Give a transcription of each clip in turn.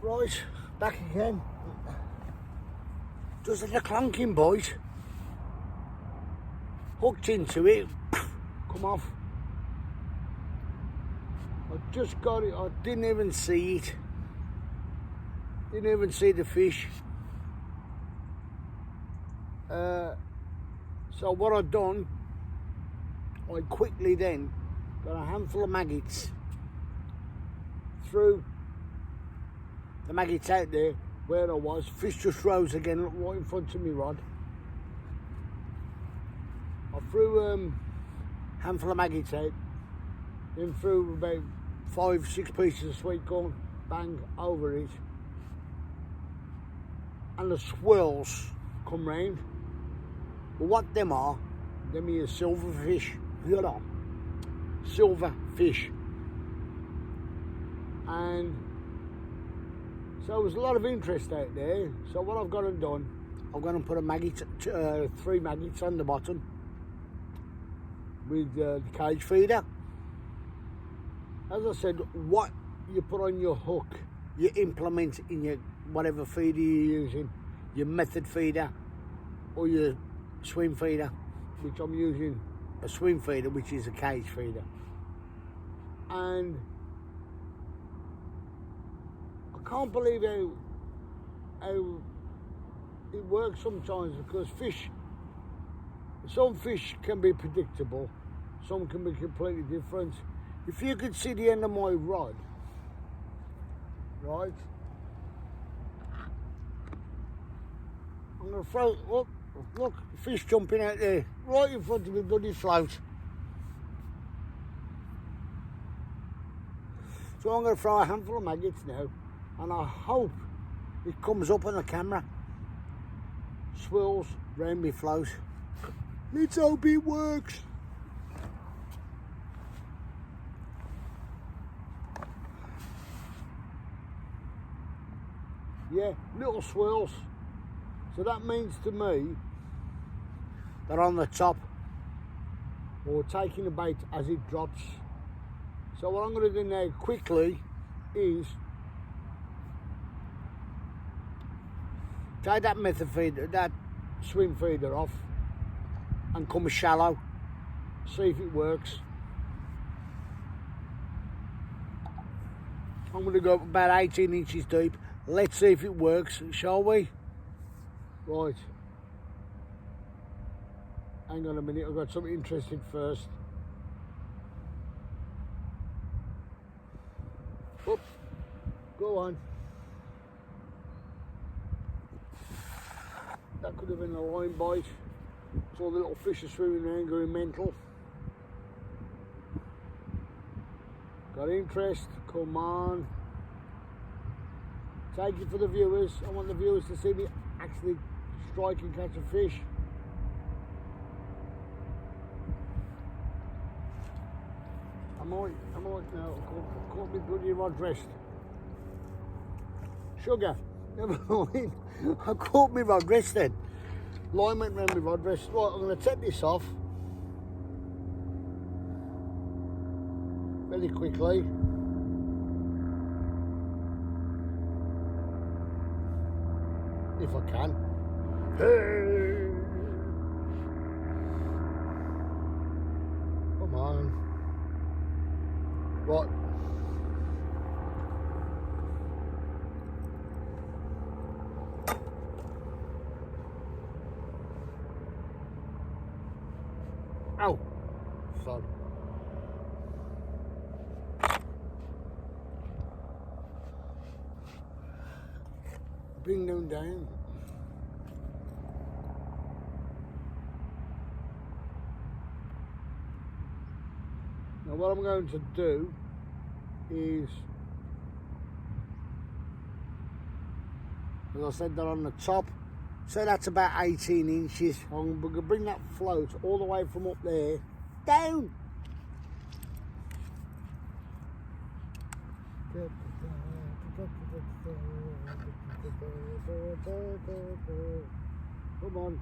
Right, back again. Just had a clanking bite. Hooked into it. Come off. I just got it. I didn't even see it. Didn't even see the fish. So what I've done, I quickly then got a handful of maggots, threw the maggots out there where I was. Fish just rose again right in front of me rod. I threw a handful of maggots out, then threw about 5-6 pieces of sweet corn, bang, over it. And the swirls come round. But what them are silverfish. You know, silverfish. And so there's a lot of interest out there. So what I've gone and done, I've gone and put a maggot, 3 maggots on the bottom with the cage feeder. As I said, what you put on your hook, you implement in your whatever feeder you're using, your method feeder or your swim feeder, which I'm using a swim feeder, which is a cage feeder. And I can't believe how it works sometimes, because some fish can be predictable, some can be completely different. If you could see the end of my rod, right, I'm going to throw, look, fish jumping out there, right in front of me bloody float. So I'm going to throw a handful of maggots now, and I hope it comes up on the camera, swirls round me float. Let's hope it works. Yeah, little swirls. So that means to me they're on the top or taking the bait as it drops. So what I'm going to do now quickly is take that method feeder, that swim feeder off, and come shallow, see if it works. I'm going to go about 18 inches deep. Let's see if it works, shall we? Right. Hang on a minute, I've got something interesting first. Whoop. Go on. That could have been a line bite. All the little fish are swimming around going mental. Got interest? Come on. Take it for the viewers. I want the viewers to see me actually strike and catch a fish. I might now. I caught me bloody rod rest. Sugar. Never mind. I caught me rod rest then. Line went round my rod rest. Right, I'm going to take this off very quickly. If I can. Hey! Come on. Right. Ow! Son. Bring them down. Now what I'm going to do is, as I said, they're on the top, so that's about 18 inches. I'm going to bring that float all the way from up there down. Come on.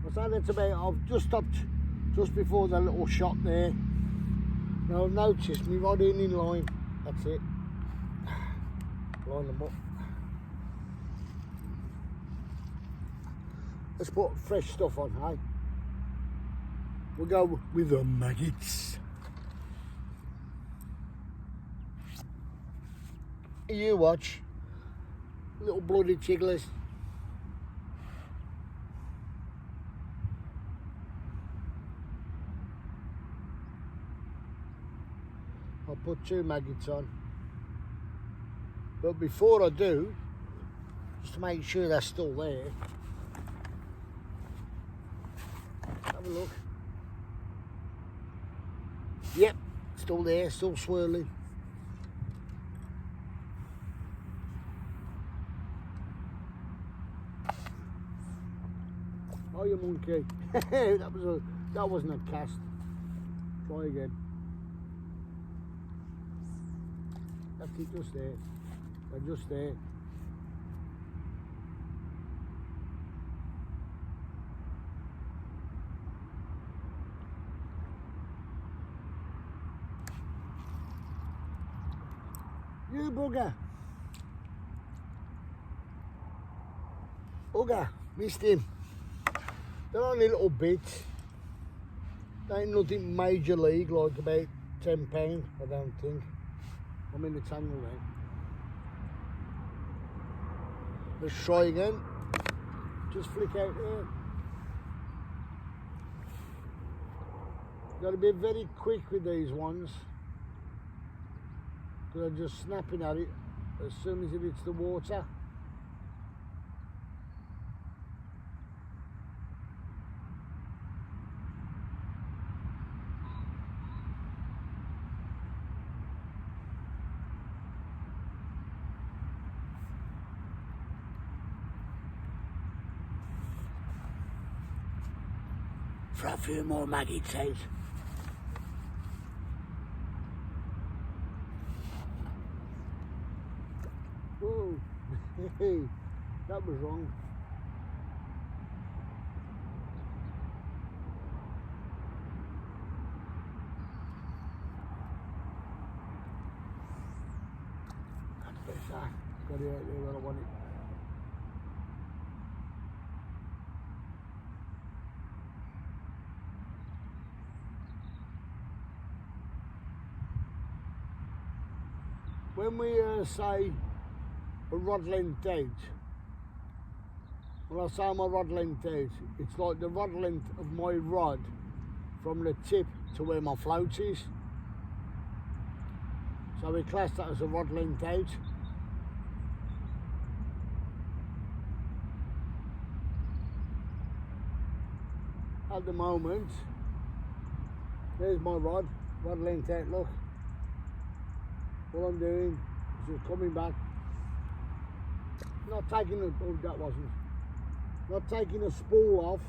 I say that's about, I've just stopped just before the little shot there. Now I've noticed my rod ain't in line That's it. Line them up. Let's put fresh stuff on, hey? We'll go with the maggots. You watch. Little bloody chigglers. I'll put 2 maggots on. But before I do, just to make sure they're still there, have a look. Yep, still there, still swirling. Oh, you monkey. that wasn't a cast. Try again. That's it, just there. They're just there. You bugger. Bugger, missed him. They're only little bits. They ain't nothing major league, like about £10, I don't think. I'm in the tangle now. Let's try again. Just flick out there. Got to be very quick with these ones. Because I'm just snapping at it as soon as it hits the water. For a few more maggots out. Whoa, hey, that was wrong. That's better. Got it out there where I want it. When we say a rod length out, when I say my rod length out, it's like the rod length of my rod from the tip to where my float is. So we class that as a rod length out. At the moment, there's my rod length out, look. All I'm doing is just coming back, not taking a, oh that wasn't, not taking a spool off,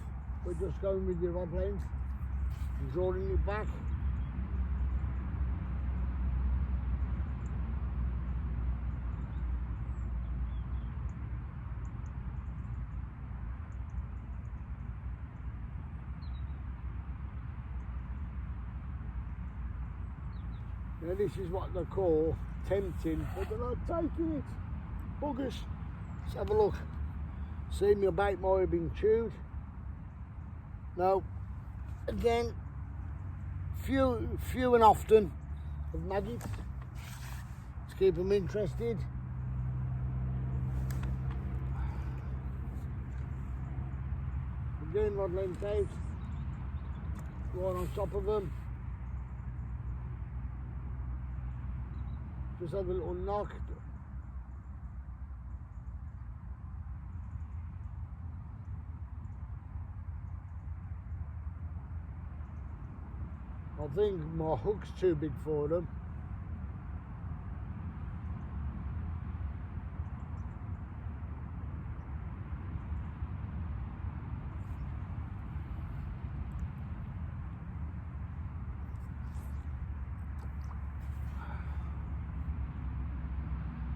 but just going with your rod length and drawing it back. Now this is what they call tempting, but they're not taking it. Buggers. Let's have a look. See, my bait might have been chewed. No. Again, few and often of maggots. Let's keep them interested. Again, rod length out. Right on top of them. Just have a little knock. I think my hook's too big for them.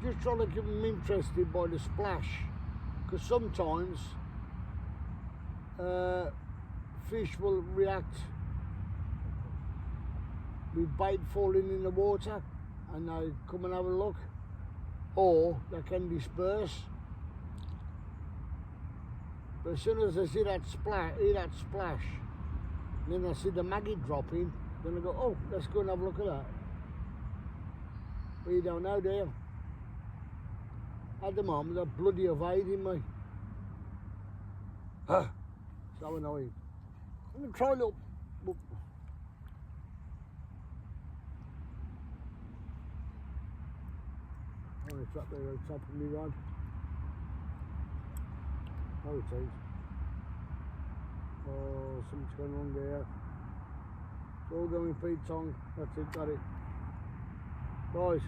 Just trying to keep them interested by the splash, because sometimes fish will react with bait falling in the water and they come and have a look, or they can disperse. But as soon as they see that splash, and then they see the maggot dropping, then they go, oh, let's go and have a look at that. But you don't know, do you? At the moment, they're bloody evading me. So annoying. I'm going to try a little... I'm going to trap there on top of me rod. Oh, it is. Oh, something's going on there. It's all going feet tongue. That's it, got it. Guys.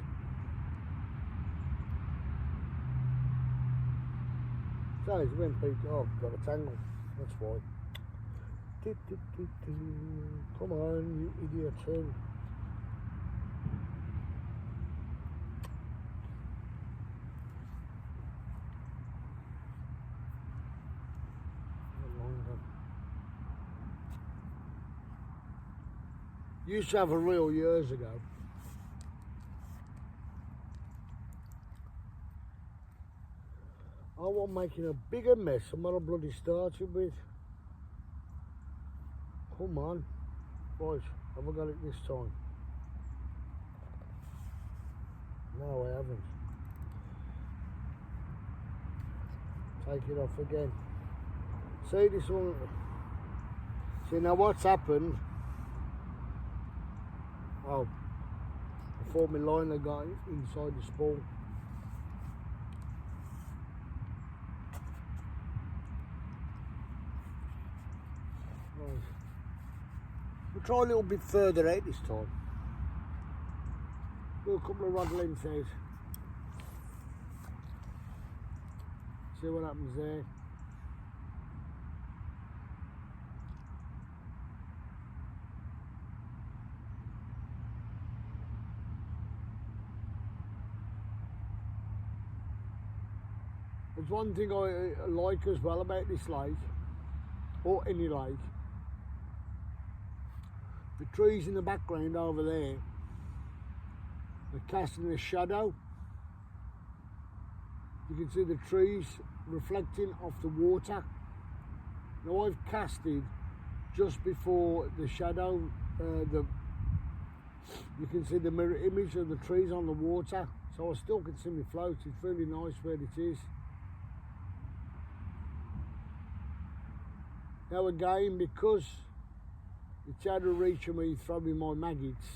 So it's been feet. Oh, got a tangle. That's why. Come on, you idiot too. Used to have a reel years ago. I was making a bigger mess than what I bloody started with. Come on. Right, have I got it this time? No, I haven't. Take it off again. See this one? See now what's happened? Oh, I thought my line had got inside the spool. Right. We'll try a little bit further out this time. Do a couple of rod lengths out. See what happens there. There's one thing I like as well about this lake, or any lake. The trees in the background over there are casting a shadow. You can see the trees reflecting off the water. Now I've casted just before the shadow, you can see the mirror image of the trees on the water. So I still can see me float. It's really nice where it is. Now again, because it's out of reach of me throwing my maggots,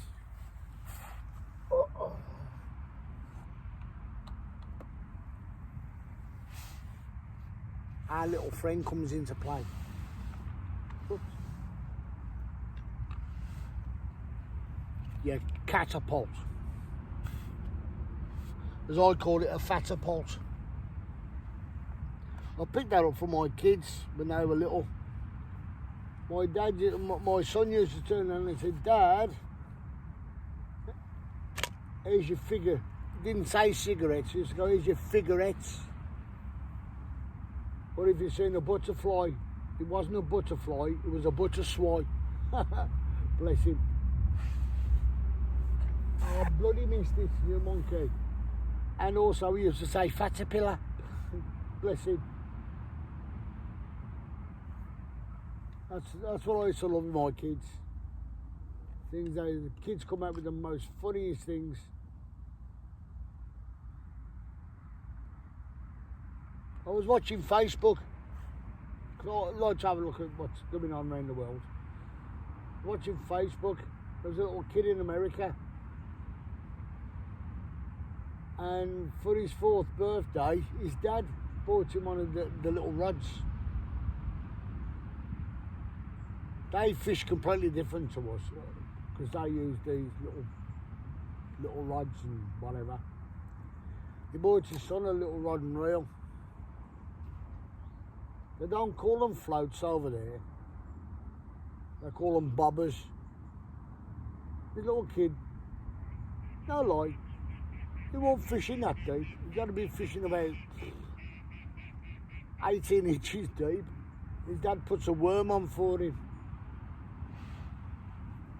our little friend comes into play. Oops. Yeah, catapult. As I call it, a fatapult. I picked that up for my kids when they were little. My son used to turn around and say, Dad, here's your figure. He didn't say cigarettes, he used to go, here's your figurettes. Or if you've seen a butterfly, it wasn't a butterfly, it was a butterswine. Bless him. Oh, bloody missed it, you monkey. And also he used to say fatapilla. Bless him. That's what I used to love with my kids. The kids come out with the most funniest things. I was watching Facebook. I like to have a look at what's going on around the world. Watching Facebook, there's a little kid in America, and for his 4th birthday, his dad bought him one of the little rods. They fish completely different to us because they use these little rods and whatever. He bought his son a little rod and reel. They don't call them floats over there. They call them bobbers. This little kid, no lie, he won't fish in that deep. He's got to be fishing about 18 inches deep. His dad puts a worm on for him.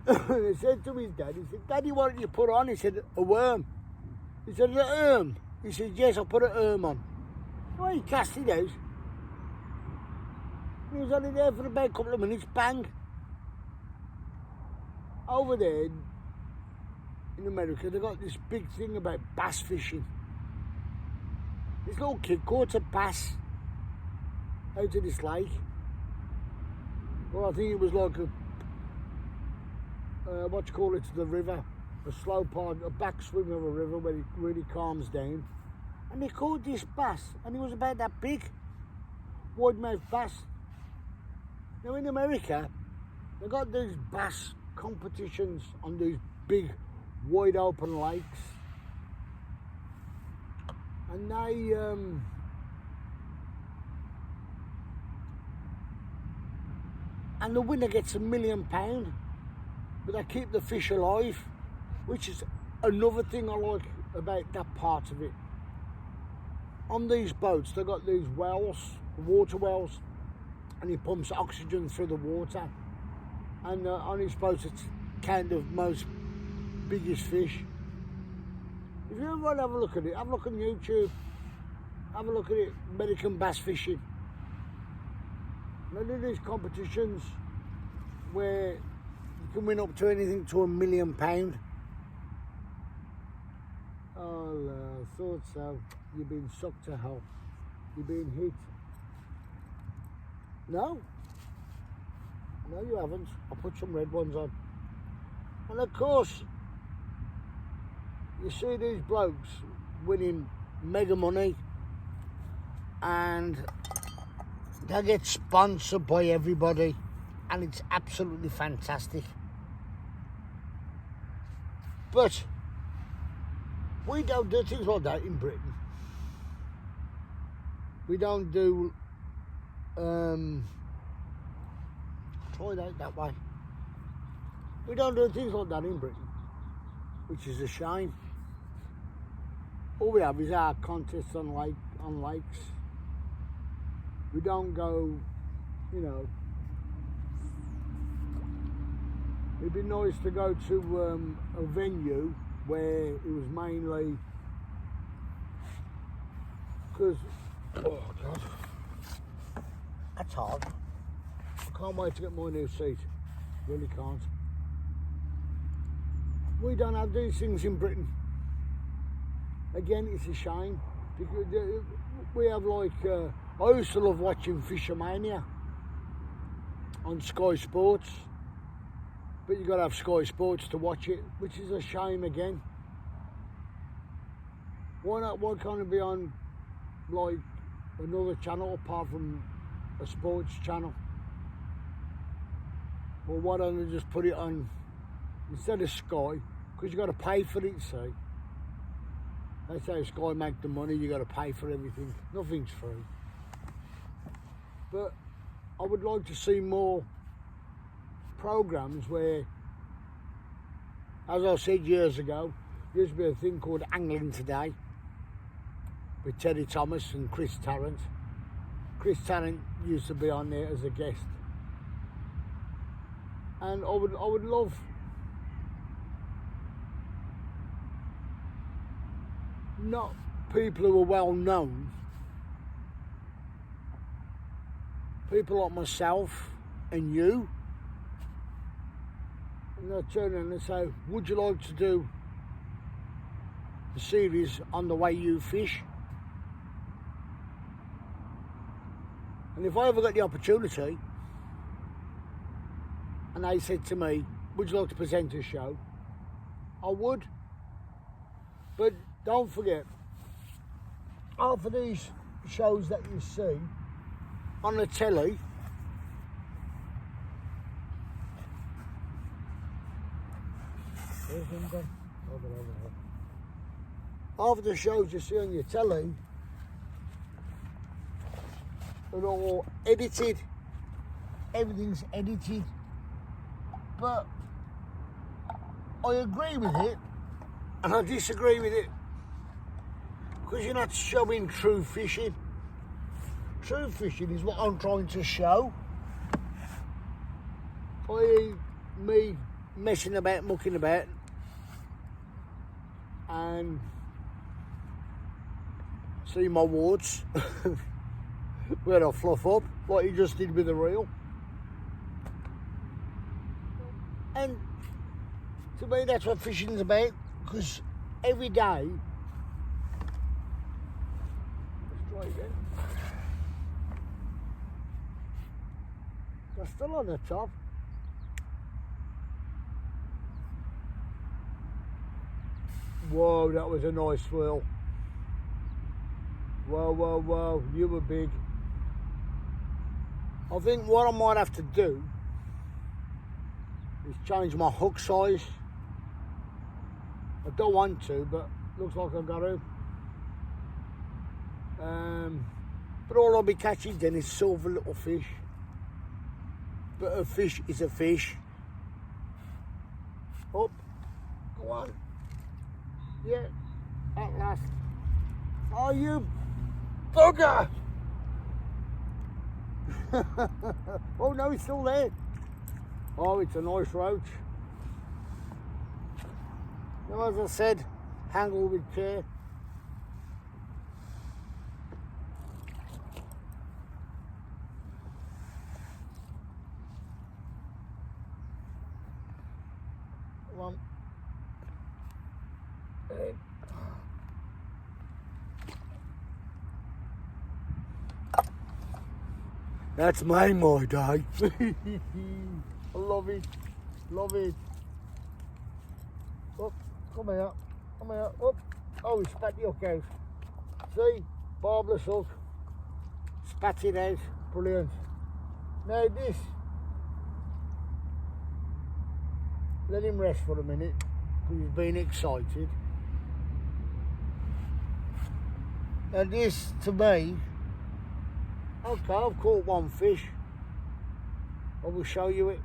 He said to his dad, he said, Daddy, what did you put on? He said, a worm. He said, an worm. He said, yes, I put a worm on. Well, he cast it out. He was only there for about a couple of minutes, bang. Over there in America, they got this big thing about bass fishing. This little kid caught a bass out of this lake. Well, I think it was like what you call it, the river, a slow part, a backswing of a river where it really calms down. And they caught this bass, and it was about that big, wide-mouth bass. Now in America, they got these bass competitions on these big, wide open lakes. And they, and the winner gets £1 million, but they keep the fish alive, which is another thing I like about that part of it. On these boats, they've got these wells, water wells, and he pumps oxygen through the water. And on his boat, it's kind of most biggest fish. If you ever want to have a look at it, have a look on YouTube. Have a look at it, American bass fishing. They do these competitions where you can win up to anything to £1 million. Oh, I thought so. You've been sucked to hell. You've been hit. No? No, you haven't. I'll put some red ones on. And of course, you see these blokes winning mega money and they get sponsored by everybody, and it's absolutely fantastic. But we don't do things like that in Britain. We don't do try that way. We don't do things like that in Britain, which is a shame. All we have is our contests on lakes. We don't go, you know. It'd be nice to go to a venue where it was mainly, because, oh God, that's hard. I can't wait to get my new seat. Really can't. We don't have these things in Britain. Again, it's a shame, because we have like, I used to love watching Fishermania on Sky Sports, but you've got to have Sky Sports to watch it, which is a shame again. Why can't it be on like another channel apart from a sports channel? Or why don't they just put it on instead of Sky? Because you've got to pay for it, see. They say Sky make the money, you got to pay for everything. Nothing's free. But I would like to see more programs where, as I said years ago, there used to be a thing called Angling Today with Terry Thomas and Chris Tarrant. Chris Tarrant used to be on there as a guest. And I would love not people who are well known, people like myself and you, and they'll turn around and say, would you like to do a series on the way you fish? And if I ever got the opportunity and they said to me, would you like to present a show? I would. But don't forget, half of these shows that you see on the telly, half of the shows you see on your telly are all edited. Everything's edited. But I agree with it and I disagree with it, because you're not showing true fishing. True fishing is what I'm trying to show. I.e. me messing about, mucking about, and see my warts where I fluff up, like he just did with the reel. And to me, that's what fishing's about, because every day, let's try again. They're still on the top. Whoa, that was a nice swirl. Whoa, whoa, whoa, you were big. I think what I might have to do is change my hook size. I don't want to, but looks like I've got to. But all I'll be catching then is silver little fish. But a fish is a fish. Up, go on. Yeah, at last. Oh, you bugger! Oh no, he's still there. Oh, it's a nice roach. Now, as I said, handle with care. Come on. Hey. That's my day. I love it, love it. Oh, come here, come here. Oh, oh, he spat the hook out. See, barbless hook, spat it out, brilliant. Now this, let him rest for a minute, because he's been excited. And this, to me, okay, I've caught one fish. I will show you it.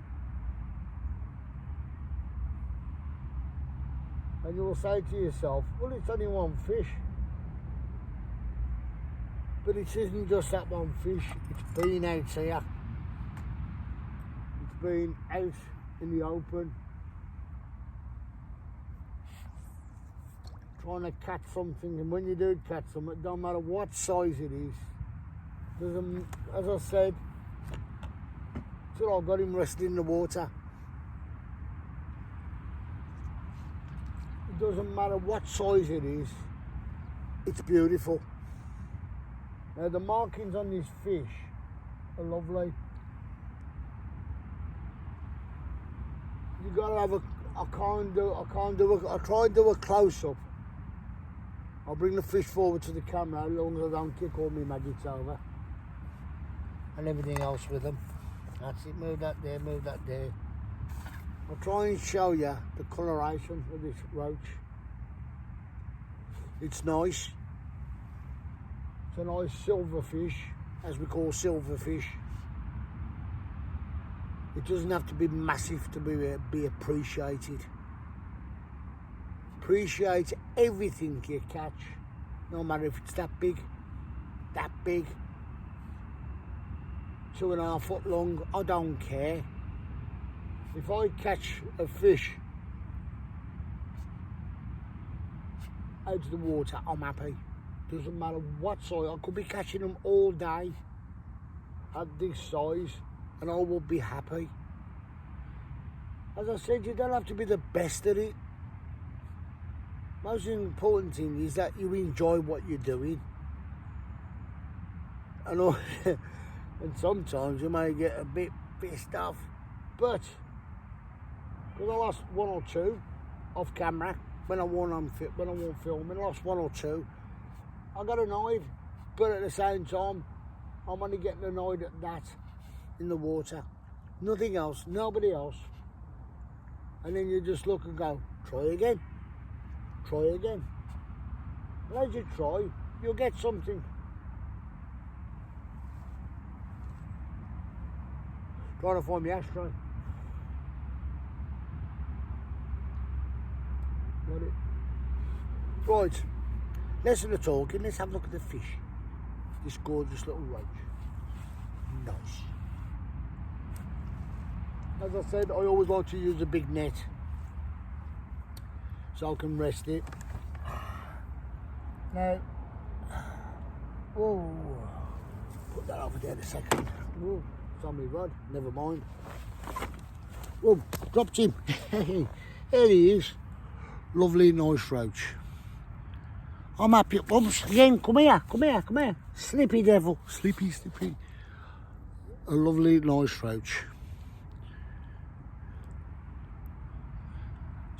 And you will say to yourself, well, it's only one fish. But it isn't just that one fish. It's been out here. It's been out in the open, trying to catch something. And when you do catch them, it don't matter what size it is. As I said, so I got him resting in the water. It doesn't matter what size it is, it's beautiful. Now the markings on this fish are lovely. You gotta have I try and do a close up. I'll bring the fish forward to the camera as long as I don't kick all my maggots over. And everything else with them. That's it, move that there, move that there. I'll try and show you the coloration of this roach. It's nice. It's a nice silver fish, as we call silver fish. It doesn't have to be massive to be appreciated. Appreciate everything you catch, no matter if it's that big, 2.5 foot long, I don't care. If I catch a fish out of the water, I'm happy. Doesn't matter what size. I could be catching them all day at this size and I will be happy. As I said, you don't have to be the best at it. Most important thing is that you enjoy what you're doing. And sometimes you may get a bit pissed off, but because I lost 1 or 2 off camera when I wasn't filming, I lost 1 or 2. I got annoyed, but at the same time, I'm only getting annoyed at that in the water. Nothing else, nobody else. And then you just look and go, try again, try again. And as you try, you'll get something. Trying to find my ashtray. Got it. Right, less of the talking, let's have a look at the fish. This gorgeous little roach. Nice. As I said, I always like to use a big net so I can rest it. Now, whoa, put that over there a second. Whoa, it's on my rod, never mind. Whoa, dropped him. There he is. Lovely, nice roach. I'm happy. Oops, again, come here, come here, come here. Slippy devil, slippy, slippy. A lovely, nice roach.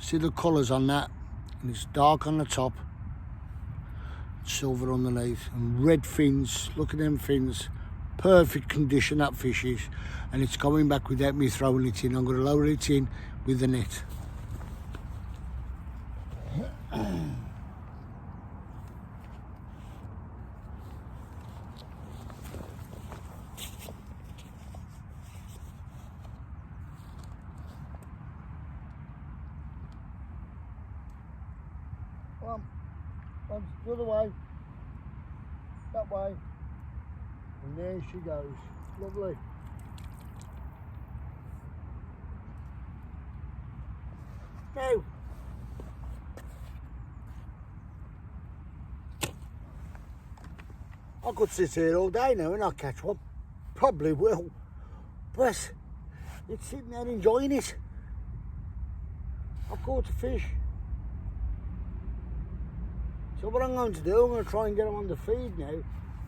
See the colours on that? And it's dark on the top, silver underneath, and red fins. Look at them fins. Perfect condition that fish is, and it's coming back without me throwing it in. I'm going to lower it in with the net. The other way, that way, and there she goes. Lovely. Now, I could sit here all day now and not catch one. Probably will, but it's sitting there enjoying it. I've caught a fish. So what I'm going to do, I'm going to try and get them on the feed now.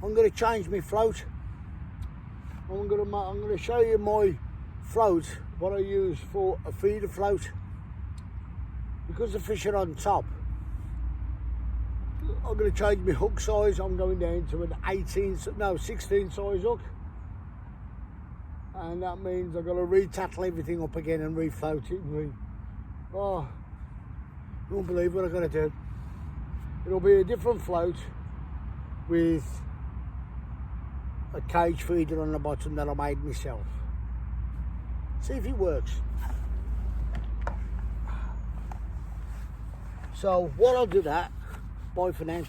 I'm going to change my float. I'm going to show you my float, what I use for a feeder float. Because the fish are on top, I'm going to change my hook size. I'm going down to an 16 size hook. And that means I've got to re-tattle everything up again and refloat it. Oh, you won't believe what I've got to do. It'll be a different float with a cage feeder on the bottom that I made myself. See if it works. So while I do that, bye for now.